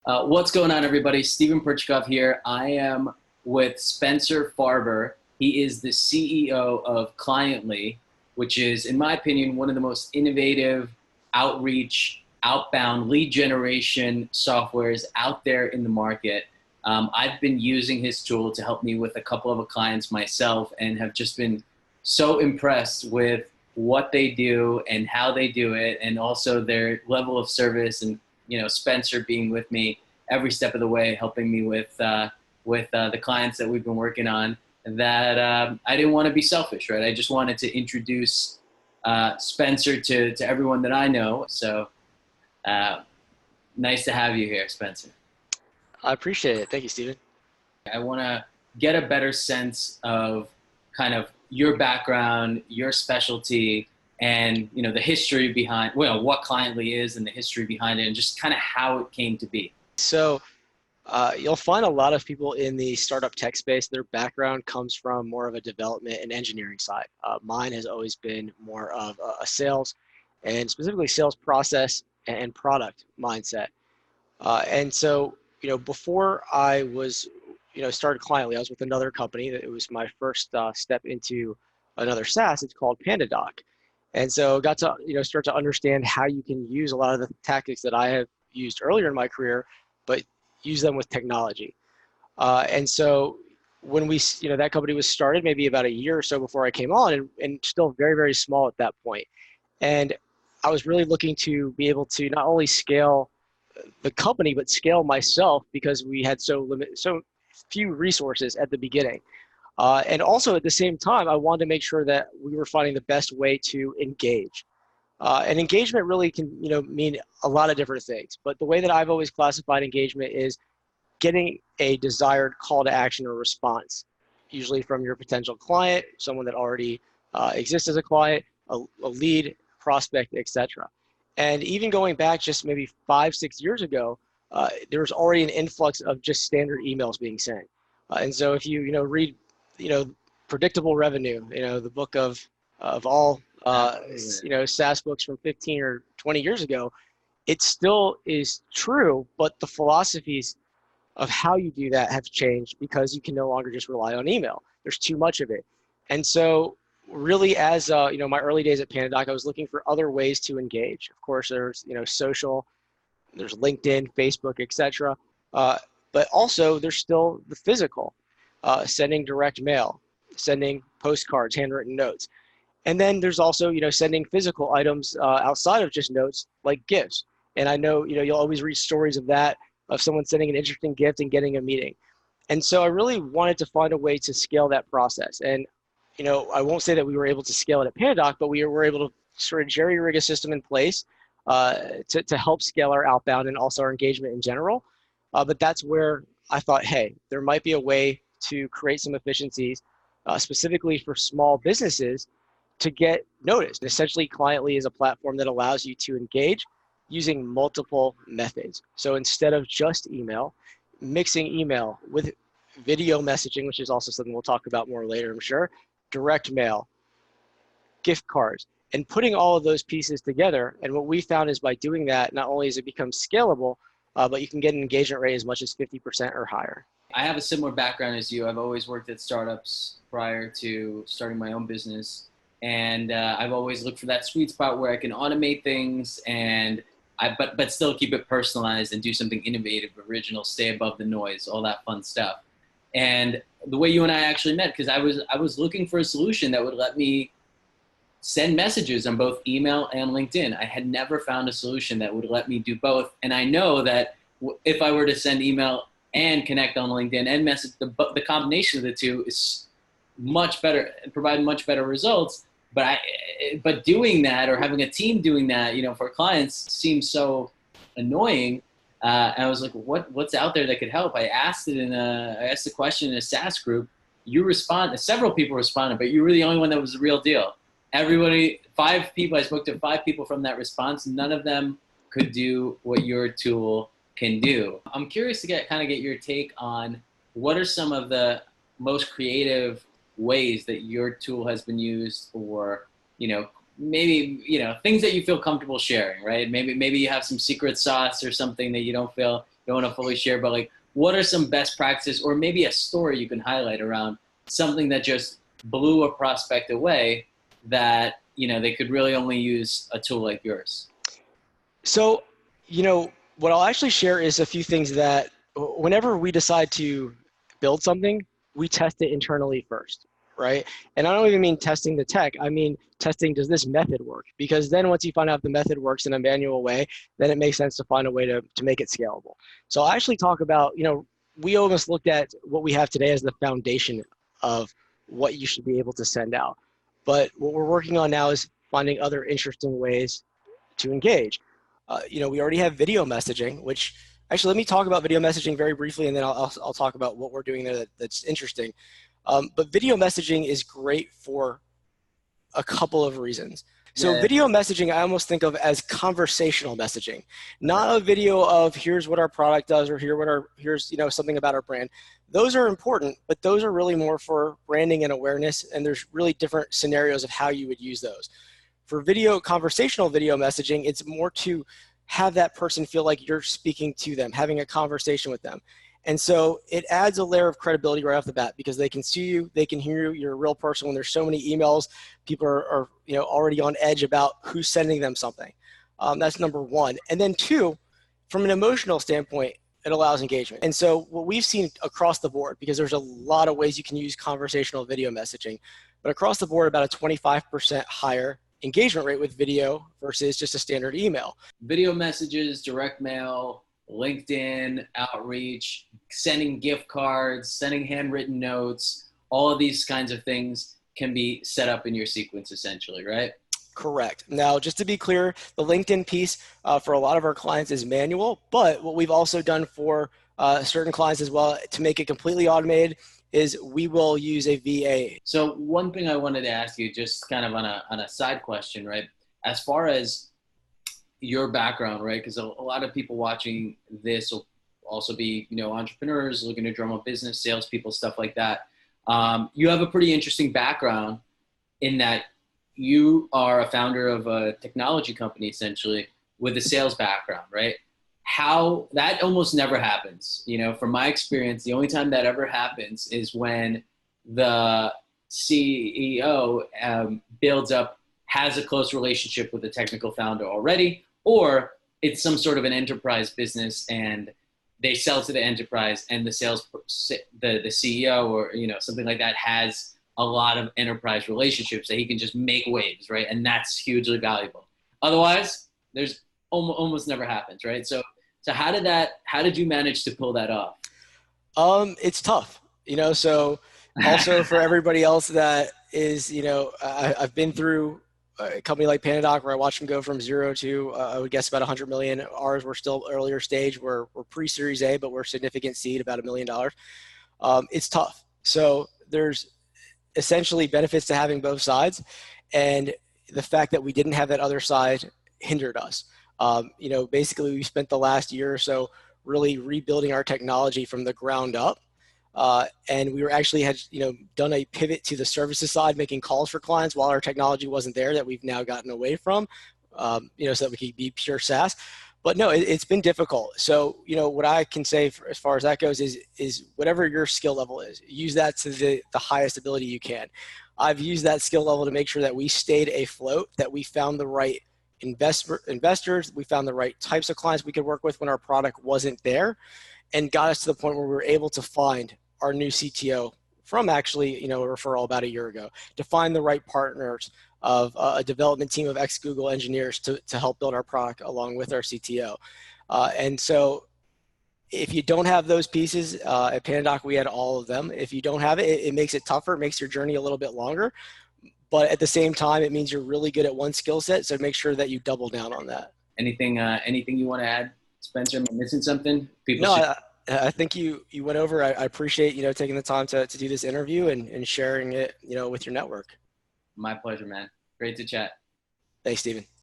What's going on, everybody? Steven Perchikov here. I am with Spencer Farber. He is the CEO of Cliently, which is, in my opinion, one of the most innovative outreach, outbound lead generation softwares out there in the market. I've been using his tool to help me with a couple of clients myself and have just been so impressed with what they do and how they do it, and also their level of service. And Spencer being with me every step of the way, helping me with the clients that we've been working on. That I didn't want to be selfish, right? I just wanted to introduce Spencer to everyone that I know. So nice to have you here, Spencer. I appreciate it. Thank you, Steven. I want to get a better sense of kind of your background, your specialty, and the history behind what Cliently is and the history behind it, and just kind of how it came to be. So you'll find a lot of people in the startup tech space, their background comes from more of a development and engineering side. Mine has always been more of a sales and specifically sales process and product mindset. And so, before I was, started Cliently, I was with another company. It was my first step into another SaaS. It's called PandaDoc. And so got to, start to understand how you can use a lot of the tactics that I have used earlier in my career, but use them with technology. And so when that company was started maybe about a year or so before I came on, and still very, very small at that point. And I was really looking to be able to not only scale the company, but scale myself, because we had so few resources at the beginning. And also at the same time, I wanted to make sure that we were finding the best way to engage. And engagement really can, mean a lot of different things. But the way that I've always classified engagement is getting a desired call to action or response, usually from your potential client, someone that already exists as a client, a lead, prospect, etc. And even going back just maybe 5-6 years ago, there was already an influx of just standard emails being sent. And so if you read Predictable Revenue, the book of all SaaS books from 15 or 20 years ago, it still is true, but the philosophies of how you do that have changed, because you can no longer just rely on email. There's too much of it. And so really, as my early days at PandaDoc, I was looking for other ways to engage. Of course, there's social, there's LinkedIn, Facebook, etc. But also there's still the physical, sending direct mail, sending postcards, handwritten notes. And then there's also, sending physical items outside of just notes, like gifts. And I know, you'll always read stories of that, of someone sending an interesting gift and getting a meeting. And so I really wanted to find a way to scale that process. And, I won't say that we were able to scale it at PandaDoc, but we were able to sort of jerry-rig a system in place to help scale our outbound and also our engagement in general. But that's where I thought, hey, there might be a way to create some efficiencies, specifically for small businesses, to get noticed. Essentially, Cliently is a platform that allows you to engage using multiple methods. So instead of just email, mixing email with video messaging, which is also something we'll talk about more later, I'm sure, direct mail, gift cards, and putting all of those pieces together. And what we found is by doing that, not only does it become scalable, but you can get an engagement rate as much as 50% or higher. I have a similar background as you. I've always worked at startups prior to starting my own business. And I've always looked for that sweet spot where I can automate things but still keep it personalized and do something innovative, original, stay above the noise, all that fun stuff. And the way you and I actually met, because I was looking for a solution that would let me send messages on both email and LinkedIn. I had never found a solution that would let me do both. And I know that if I were to send email and connect on LinkedIn and message, the combination of the two is much better and provide much better results. But doing that, or having a team doing that, for clients, seems so annoying. And I was like, what's out there that could help? I asked the question in a SaaS group. You responded. Several people responded, but you were the only one that was the real deal. Everybody, 5 people, I spoke to 5 people from that response. None of them could do what your tool can do. I'm curious to get your take on what are some of the most creative ways that your tool has been used, or maybe things that you feel comfortable sharing, right? Maybe you have some secret sauce or something that you don't feel don't want to fully share, but like, what are some best practices or maybe a story you can highlight around something that just blew a prospect away that, they could really only use a tool like yours? So, what I'll actually share is a few things that whenever we decide to build something, we test it internally first, right? And I don't even mean testing the tech. I mean testing, does this method work? Because then once you find out the method works in a manual way, then it makes sense to find a way to make it scalable. So I'll actually talk about, we almost looked at what we have today as the foundation of what you should be able to send out. But what we're working on now is finding other interesting ways to engage. We already have video messaging, which actually, let me talk about video messaging very briefly, and then I'll talk about what we're doing there that's interesting. But video messaging is great for a couple of reasons. So Yeah. video messaging, I almost think of as conversational messaging, not a video of here's what our product does or here's something about our brand. Those are important, but those are really more for branding and awareness, and there's really different scenarios of how you would use those. For conversational video messaging, it's more to have that person feel like you're speaking to them, having a conversation with them. And so it adds a layer of credibility right off the bat because they can see you, they can hear you, you're a real person. When there's so many emails, people are already on edge about who's sending them something. That's number one. And then two, from an emotional standpoint, it allows engagement. And so what we've seen across the board, because there's a lot of ways you can use conversational video messaging, but across the board, about a 25% higher engagement rate with video versus just a standard email. Video messages, direct mail, LinkedIn, outreach, sending gift cards, sending handwritten notes, all of these kinds of things can be set up in your sequence essentially, right? Correct. Now, just to be clear, the LinkedIn piece for a lot of our clients is manual, but what we've also done for certain clients as well to make it completely automated is we will use a VA. So one thing I wanted to ask you, just kind of on a side question, right? As far as your background, right? Because a lot of people watching this will also be, entrepreneurs looking to drum up business, salespeople, stuff like that. You have a pretty interesting background in that you are a founder of a technology company, essentially, with a sales background, right? How that almost never happens. From my experience, the only time that ever happens is when the CEO has a close relationship with the technical founder already, or it's some sort of an enterprise business and they sell to the enterprise and the CEO or, something like that has a lot of enterprise relationships that he can just make waves, right? And that's hugely valuable. Otherwise, there's almost never happens, right? So how did you manage to pull that off? It's tough, so also for everybody else that is, I've been through a company like Panadoc where I watched them go from 0 to, I would guess about 100 million. Ours, we're still earlier stage. We're pre-series A, but we're significant seed, about $1 million. It's tough. So there's essentially benefits to having both sides. And the fact that we didn't have that other side hindered us. Basically we spent the last year or so really rebuilding our technology from the ground up. And we had done a pivot to the services side, making calls for clients while our technology wasn't there, that we've now gotten away from, so that we could be pure SaaS. But no, it's been difficult. So, what I can say as far as that goes is whatever your skill level is, use that to the highest ability you can. I've used that skill level to make sure that we stayed afloat, that we found the right investors, we found the right types of clients we could work with when our product wasn't there, and got us to the point where we were able to find our new CTO from actually, a referral about a year ago, to find the right partners of a development team of ex-Google engineers to help build our product along with our CTO. And so if you don't have those pieces, at Panadoc, we had all of them. If you don't have it, it makes it tougher. It makes your journey a little bit longer. But at the same time, it means you're really good at one skill set. So make sure that you double down on that. Anything you want to add, Spencer? Am I missing something? I think you went over. I appreciate, taking the time to do this interview and sharing it, with your network. My pleasure, man. Great to chat. Thanks, Stephen.